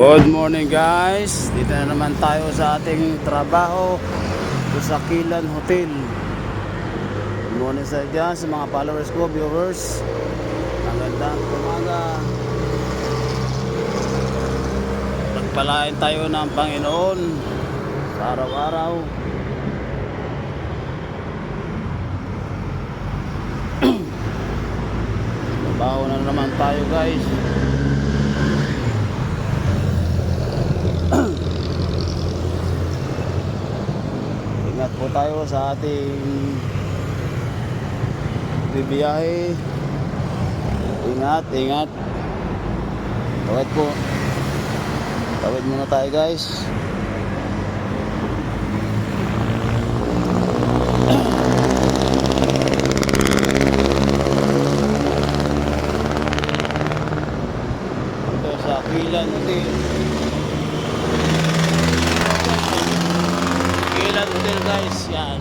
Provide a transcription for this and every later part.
Good morning guys, dito na naman tayo sa ating trabaho sa Kilan Hotel. Good morning sa dyan, sa mga followers ko, viewers. Magandang umaga. Pagpalain tayo ng Panginoon sa araw-araw. Trabaho na naman tayo guys. Ingat po tayo sa ating bibiyahe. Ingat, ingat. Tawid po. Tawid muna tayo guys. Ito sa Kilan Hotel. Kilan Hotel guys, yan.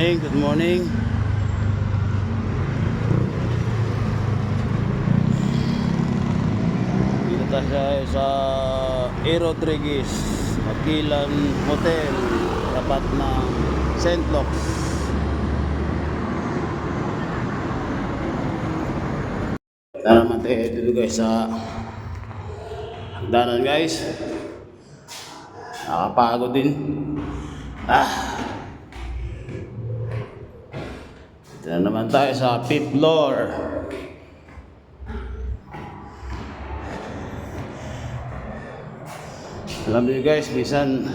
Good morning. Dito tayo sa A. Rodriguez, Kilan Hotel, tapat ng St. Luke's. Naman tayo dito guys sa hagdanan guys. Nakapagod din. Dito na naman tayo sa 5th floor. Alam niyo guys, bisan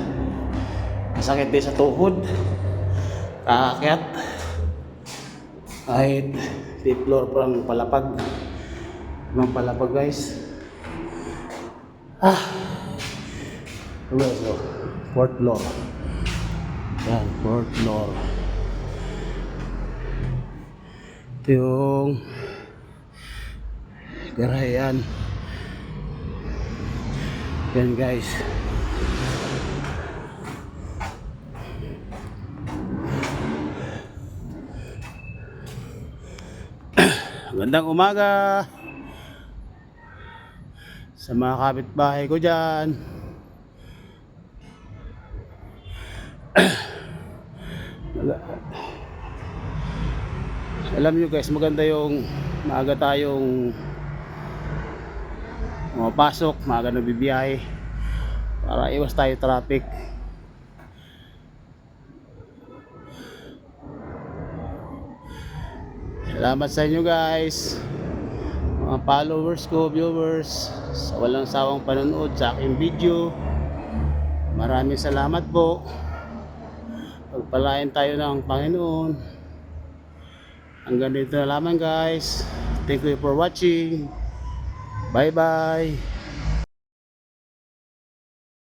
masakit din sa tuhod. Kaakyat. Kahit 5th floor parang palapag. Ibang palapag guys. So, 4th floor. Yan, 4th floor. Ito yung garayan. Yan guys. Magandang umaga sa mga kapitbahay ko dyan. Alam nyo guys, maganda yung maaga tayong pumapasok, maaga nabibiyahe para iwas tayo traffic. Salamat sa inyo guys, mga followers ko, viewers, sa walang sawang panonood sa aking video. Maraming salamat po. Pagpalain tayo ng Panginoon. Hanggang dito na lamang guys. Thank you for watching. Bye bye.